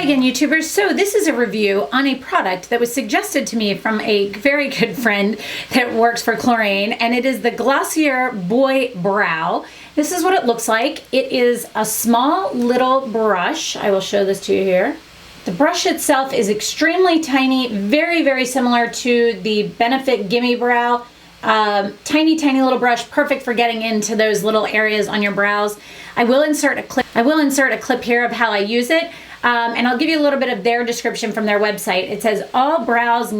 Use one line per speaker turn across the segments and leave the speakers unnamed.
again, YouTubers. So this is a review on a product that was suggested to me from a very good friend that works for Chlorine, and it is the Glossier Boy Brow. This is what it looks like. It is a small little brush. I will show this to you here. The brush itself is extremely tiny, very, very similar to the Benefit Gimme Brow. Tiny little brush, perfect for getting into those little areas on your brows. I will insert a clip here of how I use it, and I'll give you a little bit of their description from their website. It says all brows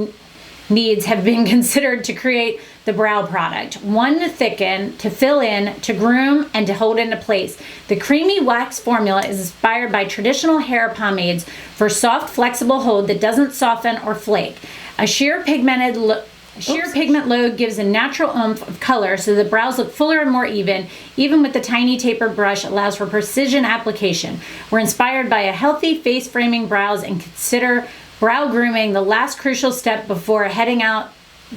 needs have been considered to create the brow product. One, to thicken, to fill in, to groom, and to hold into place. The creamy wax formula is inspired by traditional hair pomades for soft, flexible hold that doesn't soften or flake. A sheer pigment load gives a natural oomph of color so the brows look fuller and more even with the tiny tapered brush allows for precision application. We're inspired by a healthy face framing brows and consider brow grooming the last crucial step before heading out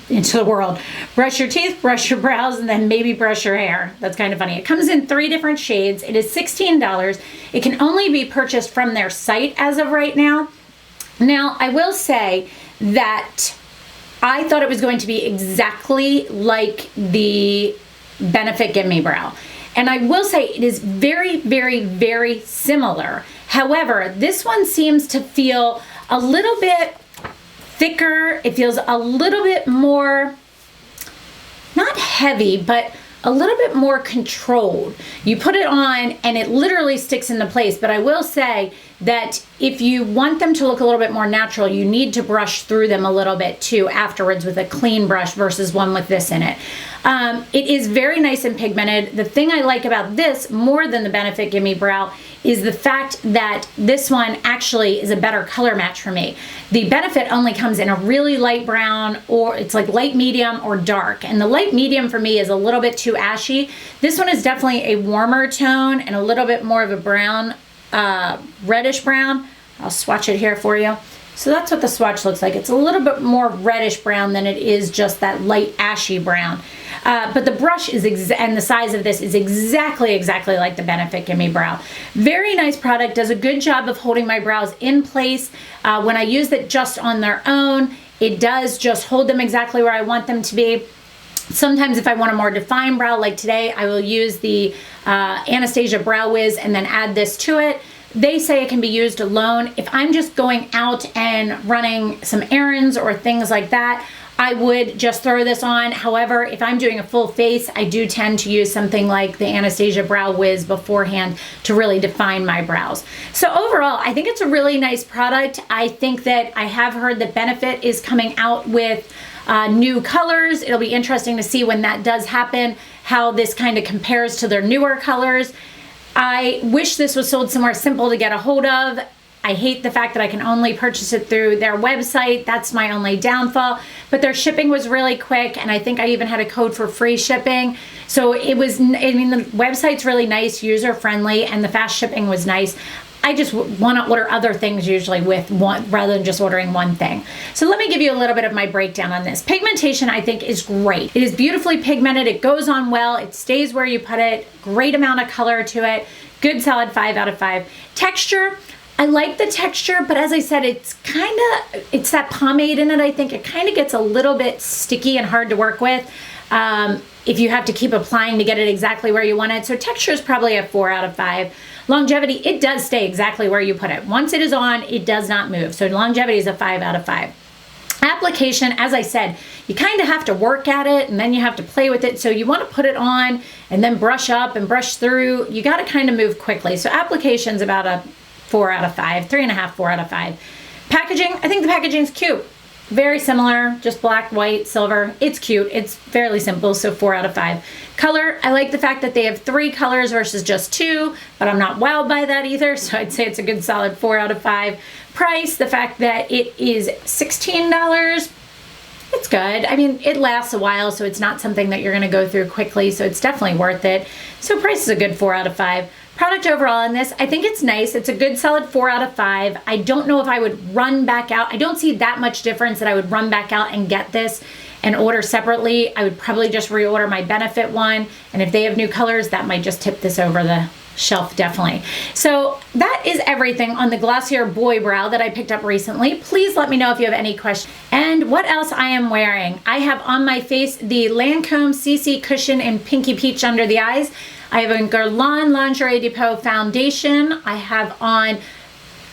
into the world. Brush your teeth, brush your brows, and then maybe brush your hair. That's kind of funny. It comes in 3 different shades. It is $16. It can only be purchased from their site as of right now. Now, I will say that I thought it was going to be exactly like the Benefit Gimme Brow. And I will say it is very, very, very similar. However, this one seems to feel a little bit thicker. It feels a little bit more, not heavy, but a little bit more controlled. You put it on and it literally sticks into place, but I will say that if you want them to look a little bit more natural, you need to brush through them a little bit too afterwards with a clean brush versus one with this in it. It is very nice and pigmented. The thing I like about this more than the Benefit Gimme Brow is the fact that this one actually is a better color match for me. The Benefit only comes in a really light brown, or it's like light medium or dark, and the light medium for me is a little bit too ashy. This one is definitely a warmer tone and a little bit more of a brown, reddish brown. I'll swatch it here for you. So that's what the swatch looks like. It's a little bit more reddish brown than it is just that light ashy brown. But the brush is and the size of this is exactly like the Benefit Gimme Brow. Very nice product, does a good job of holding my brows in place. When I use it just on their own, it does just hold them exactly where I want them to be. Sometimes if I want a more defined brow, like today, I will use the Anastasia Brow Wiz and then add this to it. They say it can be used alone. If I'm just going out and running some errands or things like that, I would just throw this on. However, if I'm doing a full face, I do tend to use something like the Anastasia Brow Wiz beforehand to really define my brows. So overall, I think it's a really nice product. I think that I have heard that Benefit is coming out with new colors. It'll be interesting to see when that does happen, how this kind of compares to their newer colors. I wish this was sold somewhere simple to get a hold of. I hate the fact that I can only purchase it through their website. That's my only downfall. But their shipping was really quick, and I think I even had a code for free shipping. So it was, I mean, the website's really nice, user-friendly, and the fast shipping was nice. I just want to order other things usually with one rather than just ordering one thing. So let me give you a little bit of my breakdown on this. Pigmentation, I think, is great. It is beautifully pigmented. It goes on well. It stays where you put it. Great amount of color to it. Good solid 5 out of 5. Texture, I like the texture, but as I said, it's that pomade in it, I think. It kind of gets a little bit sticky and hard to work with if you have to keep applying to get it exactly where you want it. So texture is probably a 4 out of 5. Longevity, it does stay exactly where you put it. Once it is on, it does not move. So longevity is a 5 out of 5. Application, as I said, you kind of have to work at it and then you have to play with it. So you want to put it on and then brush up and brush through. You got to kind of move quickly. So application's about a 4 out of 5, 3.5, 4 out of 5. Packaging, I think the packaging's cute. Very similar, just black, white, silver. It's cute. It's fairly simple, so 4 out of 5. Color, I like the fact that they have 3 colors versus just 2, but I'm not wowed by that either, so I'd say it's a good solid 4 out of 5. Price, the fact that it is $16, it's good. I mean, it lasts a while, so it's not something that you're going to go through quickly, so it's definitely worth it. So price is a good 4 out of 5. Product overall in this, I think it's nice. It's a good solid 4 out of 5. I don't know if I would run back out. I don't see that much difference that I would run back out and get this and order separately. I would probably just reorder my Benefit one. And if they have new colors, that might just tip this over the shelf, definitely. So that is everything on the Glossier Boy Brow that I picked up recently. Please let me know if you have any questions. And what else I am wearing. I have on my face the Lancome CC Cushion in Pinky Peach under the eyes. I have a Guerlain Lingerie Depot foundation. I have on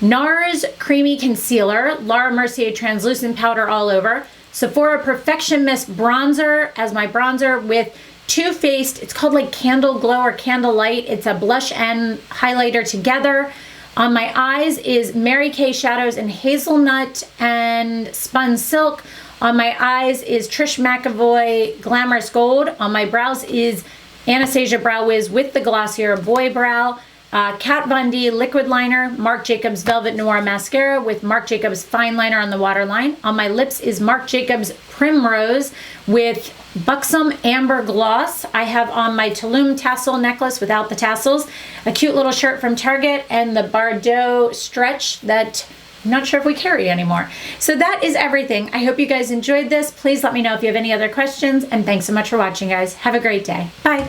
NARS Creamy Concealer, Laura Mercier Translucent Powder all over, Sephora Perfection Mist Bronzer as my bronzer with Too Faced, it's called like Candle Glow or Candle Light. It's a blush and highlighter together. On my eyes is Mary Kay Shadows in Hazelnut and Spun Silk. On my eyes is Trish McAvoy Glamorous Gold. On my brows is Anastasia Brow Wiz with the Glossier Boy Brow. Kat Von D liquid liner, Marc Jacobs Velvet Noir mascara with Marc Jacobs fine liner on the waterline. On my lips is Marc Jacobs Primrose with Buxom Amber Gloss. I have on my Tulum tassel necklace without the tassels, a cute little shirt from Target, and the Bardot stretch that I'm not sure if we carry anymore. So that is everything. I hope you guys enjoyed this. Please let me know if you have any other questions, and thanks so much for watching, guys. Have a great day. Bye.